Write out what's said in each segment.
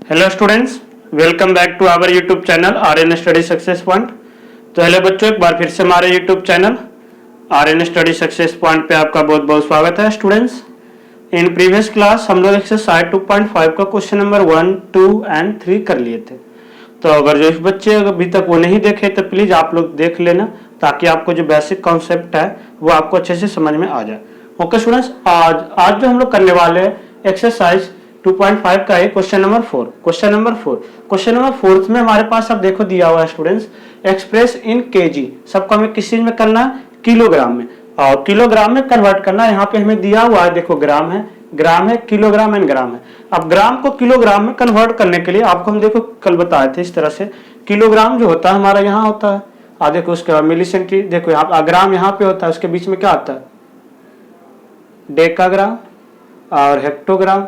Hello students, welcome back to our YouTube channel R N. Study success point. तो hello बच्चों, एक बार फिर से हमारे YouTube channel R N. Study success point पे आपका बहुत बहुत स्वागत है। स्टूडेंट्स, इन प्रीवियस क्लास हम लोग एक्सरसाइज 2.5 का क्वेश्चन नंबर 1, 2 एंड 3 कर लिए थे। तो अगर जो बच्चे अभी तक वो नहीं देखे तो प्लीज आप लोग देख लेना, ताकि आपको जो बेसिक कॉन्सेप्ट है वो आपको अच्छे से समझ में आ जाए। ओके स्टूडेंट्स, आज जो हम लोग करने वाले हैं एक्सरसाइज 2.5 का है क्वेश्चन नंबर 4। क्वेश्चन नंबर 4 में हमारे पास अब देखो दिया हुआ है स्टूडेंट्स, एक्सप्रेस इन केजी। सबको हमें किस चीज में करना है? किलोग्राम में, और किलोग्राम में कन्वर्ट करना है। यहाँ पे हमें दिया हुआ है, देखो ग्राम है, किलोग्राम एंड ग्राम है। अब ग्राम को किलोग्राम में कन्वर्ट करने के लिए आपको हम देखो कल बताए थे इस तरह से, किलोग्राम जो होता है हमारा यहाँ होता है, देखो उसके बाद मिली सेंटी, देखो यहाँ ग्राम यहाँ पे होता है, उसके बीच में क्या आता है? डेकाग्राम और हेक्टोग्राम,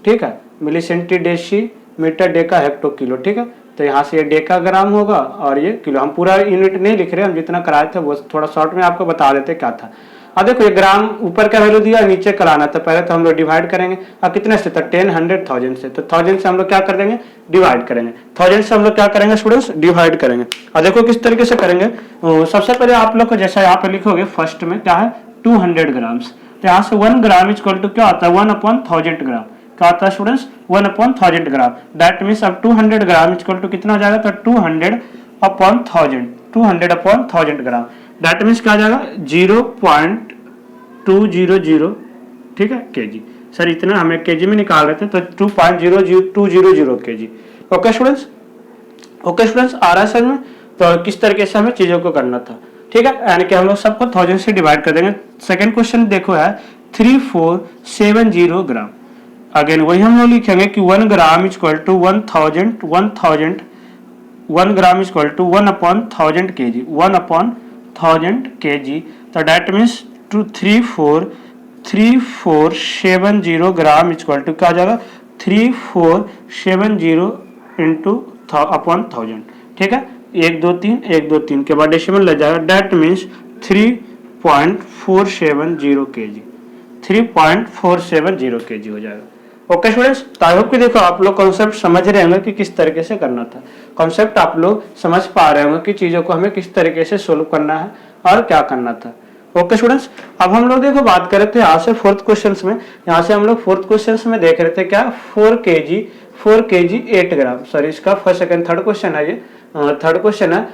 ठीक है। Milli centi deci metre deca hecto kilo, ठीक है। तो यहाँ से ये डेकाग्राम होगा और ये किलो। हम पूरा यूनिट नहीं लिख रहे, हम जितना कराए थे वो थोड़ा शॉर्ट में आपको बता देते क्या था। अब देखो ये ग्राम ऊपर का वैल्यू दिया, नीचे कराना था। पहले तो हम लोग डिवाइड करेंगे। अब कितने से? तो 10, 100, 1000 से। तो 1000 से हम लोग क्या कर देंगे? डिवाइड करेंगे। 1000 से हम लोग क्या करेंगे स्टूडेंट्स? डिवाइड करेंगे। और देखो किस तरीके से करेंगे। सबसे पहले आप लोग को जैसा यहाँ पे लिखोगे, फर्स्ट में क्या है? 200 ग्राम्स। तो यहाँ से 1 ग्राम इक्वल टू क्या आता है? 1/1000 ग्राम। क्या आता है स्टूडेंट्स? 1/1000 ग्राम। दैट मीन्स अब 200 ग्राम इक्वल टू कितना हो जाएगा? तो 200/1000 ग्राम। दैट मीन्स क्या आ जाएगा? 0.200, ठीक है, केजी। सर इतना हमें केजी में निकाल रहे थे, तो 2.00200 केजी। ओके स्टूडेंट्स, आ रहा है समझ में? तो किस तरीके से हमें चीजों को करना था, ठीक है। यानी कि हम लोग सबको 1000 से डिवाइड कर देंगे। सेकंड क्वेश्चन देखो है 3470 ग्राम। अगेन वही हम लोग लिखेंगे कि 1 gram equal to 1000 1 gram equal to 1/1000 KG, 1/1000 KG. तो that means 3470 gram equal to क्या आ जाएगा? 3470 इंटू अपॉन 1000, ठीक है। 1 2 3 1 2 3 के बाद डेसिमल लग जाएगा। दैट मीन्स 3.470 केजी, 3.470 केजी हो जाएगा। ओके स्टूडेंट्स, आई होप कि देखो आप लोग कॉन्सेप्ट समझ रहे होंगे कि किस तरीके से करना था। कॉन्सेप्ट आप लोग समझ पा रहे होंगे कि चीजों को हमें किस तरीके से सोल्व करना है और क्या करना था। ओके स्टूडेंट्स, अब हम लोग देखो बात कर रहे थे यहाँ से फोर्थ क्वेश्चन में। यहाँ से हम लोग फोर्थ क्वेश्चन में देख रहे थे क्या? 4 केजी 8 ग्राम। सॉरी, इसका फर्स्ट सेकंड थर्ड क्वेश्चन है, ये थर्ड क्वेश्चन है।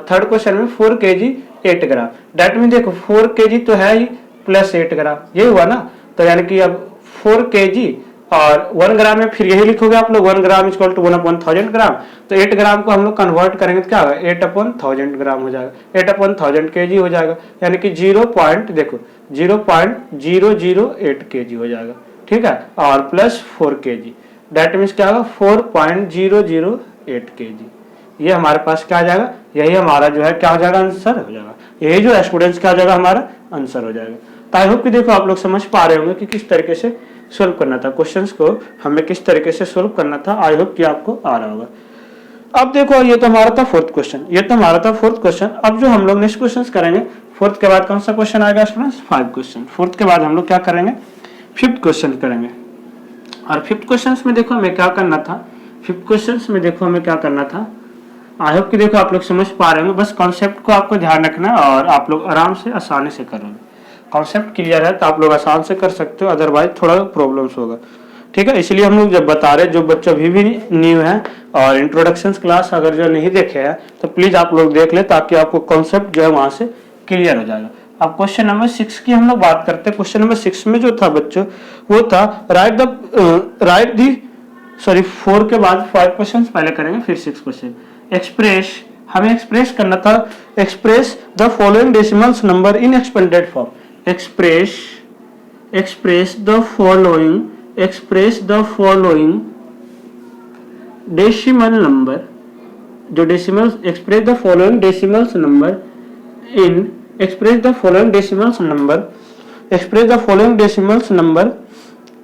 थर्ड क्वेश्चन में 4 केजी 8 ग्राम। डेट मीन देखो 4 केजी तो है ही प्लस 8 ग्राम, ये हुआ ना। तो यानी कि अब 4 केजी और 1 ग्राम में फिर यही लिखोगे आप लोग, 1 ग्राम इक्वल टू 1/1000 ग्राम। तो 8 ग्राम को हम लोग कन्वर्ट करेंगे तो क्या होगा? 8/1000 ग्राम हो जाएगा, 8/1000 केजी हो जाएगा। यानी कि 0.008 केजी हो जाएगा, ठीक है। और प्लस 4 केजी, दैट मीन्स क्या होगा? 4.008 केजी। ये हमारे पास क्या आ जाएगा? यही हमारा जो है क्या हो जाएगा? आंसर हो जाएगा। यही जो स्टूडेंट्स क्या हो जाएगा? हमारा आंसर हो जाएगा। तो आई होप कि देखो आप लोग समझ पा रहे होंगे कि किस तरीके से सोल्व करना था, क्वेश्चंस को हमें किस तरीके से सोल्व करना था। आई होप कि आपको आ रहा होगा। अब देखो ये तो हमारा था फोर्थ क्वेश्चन, अब जो हम लोग नेक्स्ट क्वेश्चन करेंगे, फोर्थ के बाद कौन सा क्वेश्चन आएगा स्टूडेंट्स? 5 क्वेश्चन। फोर्थ के बाद हम लोग क्या करेंगे? 5th क्वेश्चन करेंगे। और 5th क्वेश्चन में देखो हमें क्या करना था। आई होप कि देखो आप लोग समझ पा रहे होंगे। बस कॉन्सेप्ट को आपको ध्यान रखना है और आप लोग आराम से आसानी से करोगे। कॉन्सेप्ट क्लियर है तो आप लोग आसान से कर सकते हो, अदरवाइज थोड़ा प्रॉब्लम्स होगा, ठीक है। इसलिए हम लोग जब बता रहे, जो बच्चे अभी भी न्यू है और इंट्रोडक्शन क्लास अगर जो नहीं देखे हैं तो प्लीज आप लोग देख ले, ताकि आपको कॉन्सेप्ट जो है वहां से क्लियर हो जाएगा। अब क्वेश्चन नंबर 6 की हम लोग बात करते हैं। क्वेश्चन नंबर 6 में जो था बच्चों, वो था राइट दी 4 के बाद 5 क्वेश्चन पहले करेंगे, फिर 6 क्वेश्चन। हमें एक्सप्रेस करना था, express the following decimals number in expanded form. express the following decimal number, जो decimals express the following decimals number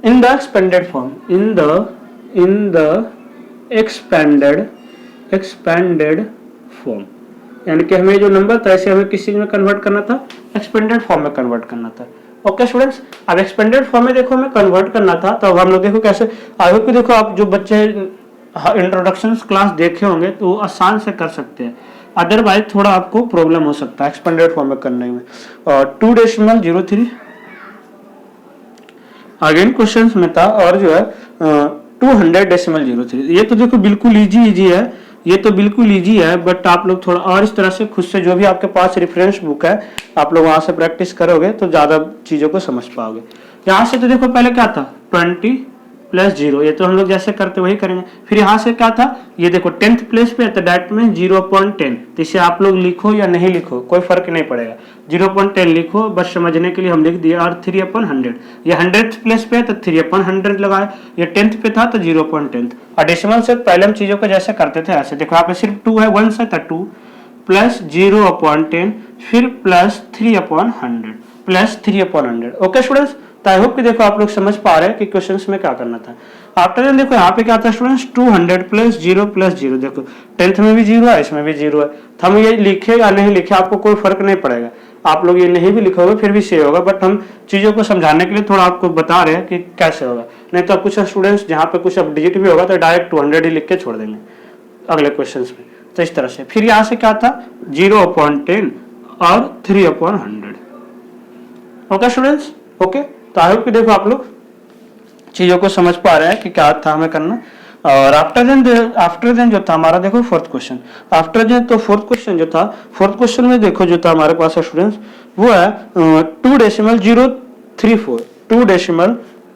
in the expanded form, in the expanded form। यानी कि हमें जो नंबर था इसे हमें किस चीज में कन्वर्ट करना था? एक्सपेंडेड फॉर्म में कन्वर्ट करना था। ओके स्टूडेंट्स, अब एक्सपेंडेड फॉर्म में देखो हमें कन्वर्ट करना था, तो अब हम लोग देखो कैसे। आई होप कि देखो आप जो बच्चे इंट्रोडक्शन क्लास देखे होंगे तो आसान से कर सकते हैं, अदरवाइज थोड़ा आपको प्रॉब्लम हो सकता है एक्सपेंडेड फॉर्म में करने में। और 2.03 अगेन क्वेश्चंस में था, और जो है 200.03। ये तो देखो बिल्कुल इजी है, ये तो बिल्कुल इजी है, बट आप लोग थोड़ा और इस तरह से खुद से जो भी आपके पास रेफरेंस बुक है आप लोग वहां से प्रैक्टिस करोगे तो ज्यादा चीजों को समझ पाओगे। यहाँ से तो देखो पहले क्या था 20 + 0, ये तो हम लोग जैसे करते वही करेंगे। फिर यहाँ से क्या था, ये देखो 10th प्लेस पे है तो दैट मीन 0.10, तो इसे आप लोग लिखो या नहीं लिखो कोई फर्क नहीं पड़ेगा, 0.10 लिखो, बस समझने के लिए हम लिख दिया। और 3/100, ये 100th प्लेस पे है तो 3/100 लगाए, ये 10th पे था तो 0.10। और डेसिमल से पहले हम चीजों को जैसे करते थे ऐसे, देखो यहाँ पे सिर्फ 2 है, 1 से था 2 + 0/10 फिर + 3/100 + 3/100। ओके स्टूडेंट्स, तो आई होप कि देखो आप लोग समझ पा रहे हैं कि क्वेश्चंस में क्या करना था। आफ्टर देन देखो यहाँ पे क्या था स्टूडेंट्स, 200 + 0 देखो 10th में भी 0 है, इसमें भी 0 है, तो हम ये लिखे या नहीं लिखे आपको कोई फर्क नहीं पड़ेगा, आप लोग ये नहीं भी लिखोगे फिर भी सही होगा, बट हम चीजों को समझाने के लिए थोड़ा आपको बता रहे हैं कि कैसे होगा। नहीं तो कुछ स्टूडेंट्स जहाँ पे कुछ अब डिजिट भी होगा तो डायरेक्ट 200 ही लिख के छोड़ देंगे अगले क्वेश्चन में, तो इस तरह से। फिर यहाँ से क्या था 0/10 और 3/100। ओके स्टूडेंट्स, ओके, तो आई होप कि देखो आप लोग चीजों को समझ पा रहे हैं कि क्या था हमें करना। और आफ्टर देन जो था हमारा देखो फोर्थ क्वेश्चन, आफ्टर देन तो फोर्थ क्वेश्चन जो था, फोर्थ क्वेश्चन में देखो जो था हमारे पास स्टूडेंट्स वो है 2.034,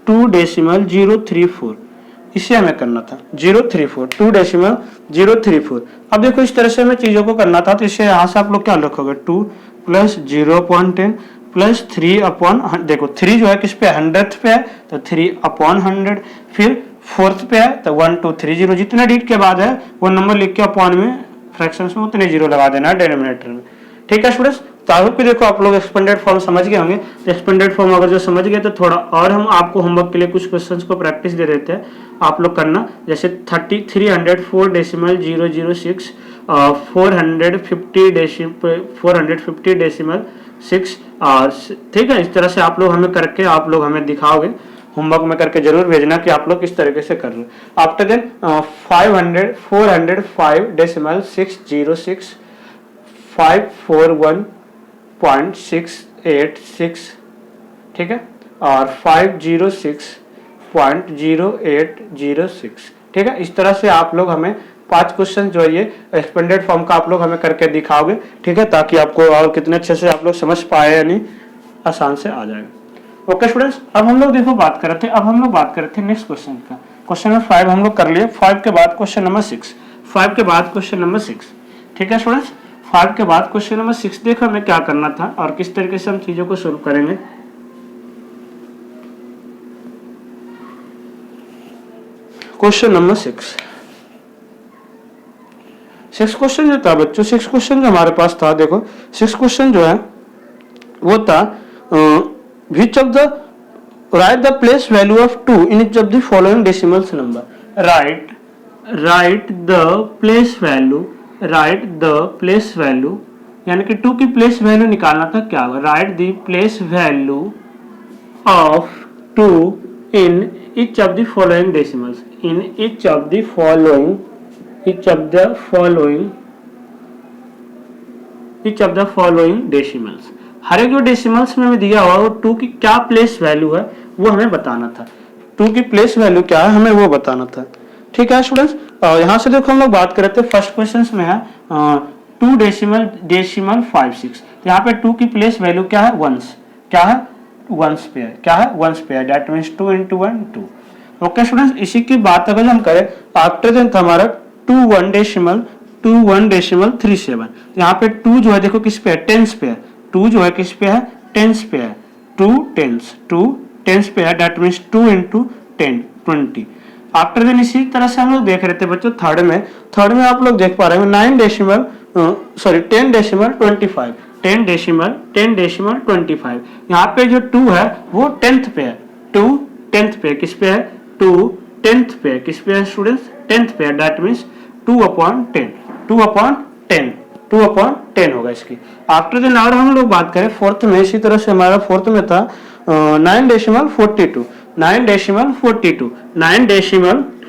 2.034, इसे हमें करना था 034, 2.034। अब देखो इस तरह से हमें चीजों को करना था, तो इसे यहाँ से आप लोग क्या लिखोगे 2 + 0.10 + 3/, देखो 3 जो है किस पे 100th पे है तो 3/100, फिर 4th पे है तो 1230, जितने डिजिट के बाद है वो नंबर लिख के अपॉन में फ्रैक्शंस में उतने 0 लगा देना है डिनोमिनेटर में। ठीक है स्टूडेंट्स, तो आई होप कि देखो आप लोग एक्सपेंडेड फॉर्म समझ गए होंगे। एक्सपेंडेड फॉर्म अगर जो समझ गए तो थोड़ा और हम आपको होमवर्क के लिए कुछ क्वेश्चंस को प्रैक्टिस दे देते हैं, आप लोग करना। जैसे 304.006 450.6, और ठीक है, इस तरह से आप लोग हमें करके आप लोग हमें दिखाओगे, होमवर्क में करके जरूर भेजना कि आप लोग किस तरीके से कर रहे हो। आफ्टर देन 405.606 541.686, ठीक है, और 506.0806, ठीक है। इस तरह से आप लोग हमें 5 क्वेश्चन जो है ये एक्सपेंडेड फॉर्म का आप लोग हमें करके दिखाओगे, ठीक है, ताकि आपको और कितने अच्छे से आप लोग समझ पाए यानी आसान से आ जाएगा। ओके स्टूडेंट्स, अब हम लोग देखो बात कर रहे थे नेक्स्ट क्वेश्चन का। क्वेश्चन नंबर 5 हम लोग कर लिए, 5 के बाद क्वेश्चन नंबर 6, 5 के बाद क्वेश्चन नंबर 6, ठीक है स्टूडेंट्स। 5 के बाद क्वेश्चन नंबर 6 देखो हमें क्या करना था और किस तरीके से हम चीजों को सोल्व करेंगे। क्वेश्चन नंबर 6 क्वेश्चन जो था बच्चों, 6 क्वेश्चन जो हमारे पास था, देखो 6 क्वेश्चन जो है वो था which of the write the place value of 2 in each of the following decimals number, write the place value यानी कि 2 की प्लेस वैल्यू निकालना था, क्या होगा write the place value of 2 in each of the following decimals, in each of the following decimals। हर एक जो decimals में दिया हुआ वो 2 की क्या प्लेस वैल्यू है वो हमें बताना था, 2 की प्लेस वैल्यू क्या है हमें वो बताना था, ठीक है स्टूडेंट्स। यहाँ से देखो हम लोग बात कर रहे थे फर्स्ट क्वेश्चन में है 2.56, यहाँ पे 2 की प्लेस वैल्यू क्या है, वंस, क्या है वंस पे है, क्या है वंस पे है, दैट मीन्स 2 × 1 2। ओके स्टूडेंट्स, इसी की बात अगर हम करें आफ्टर देन था हमारा 21.37, यहाँ पे 2 जो है देखो किस पे है, टेंस पे है, 2 जो है किस पे है, टेंस पे है, 2 टेंस पे है, दैट मीन्स 2 × 10 20। आफ्टर देन इसी तरह से हम लोग देख रहे थे बच्चों थर्ड में आप लोग देख पा रहे हैं 10.25, यहाँ पे जो 2 है वो 10th पे है, 2 10th पे किस पे है, 2 10th पे किस पे है स्टूडेंट्स, 10th पे है, दैट मीन्स 2/10 होगा इसकी। आफ्टर देन और हम लोग बात करें फोर्थ में, इसी तरह से हमारा फोर्थ में था 9.42,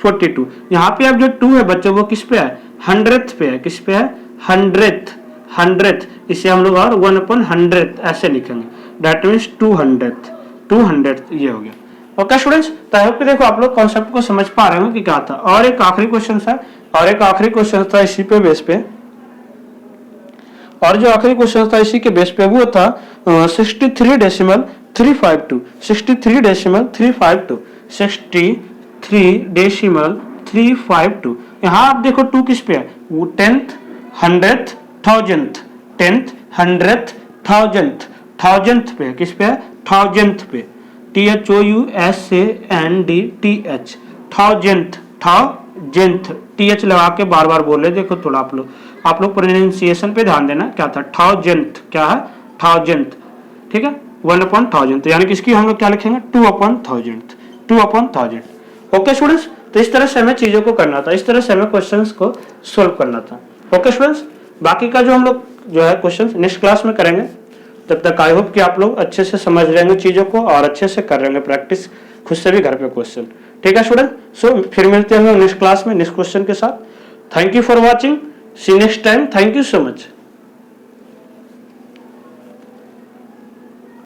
42। यहाँ पे अब जो 2 है बच्चों वो किस पे है, 100th पे है, किस पे है, 100th। इसे हम लोग और 1/100 ऐसे लिखेंगे, दैट मीन्स 200 ये हो गया। ओके स्टूडेंट्स, तो आई होप कि देखो आप लोग कॉन्सेप्ट को समझ पा रहे हो कि क्या था। और एक आखिरी क्वेश्चन था इसी पे बेस पे, और जो आखिरी क्वेश्चन था इसी के बेस पे वो था 63.352 63.352। यहाँ आप देखो 2 किस पे है, वो 10th 100th 1000th पे, किस पे है, 1000th पे, THOUSANDTH 1000th TH लगा के बार बार बोल रहे, देखो थोड़ा आप लोग प्रोनाउंसिएशन पे ध्यान देना, क्या था 1000th, क्या है 1000th, ठीक है 1/1000, यानी कि इसकी हम लोग क्या लिखेंगे 2/1000। ओके स्टूडेंट्स, तो इस तरह से हमें चीजों को करना था, इस तरह से हमें क्वेश्चंस को सोल्व करना था। ओके स्टूडेंट्स, बाकी का जो हम लोग जो है क्वेश्चंस नेक्स्ट क्लास में करेंगे। तब तक आई होप कि आप लोग अच्छे से समझ रहेंगे चीजों को और अच्छे से कर रहेंगे प्रैक्टिस खुद से भी घर पे क्वेश्चन। ठीक है स्टूडेंट, सो फिर मिलते हैं नेक्स्ट क्लास में नेक्स्ट क्वेश्चन के साथ। Thank you for watching, see next time, thank you so much.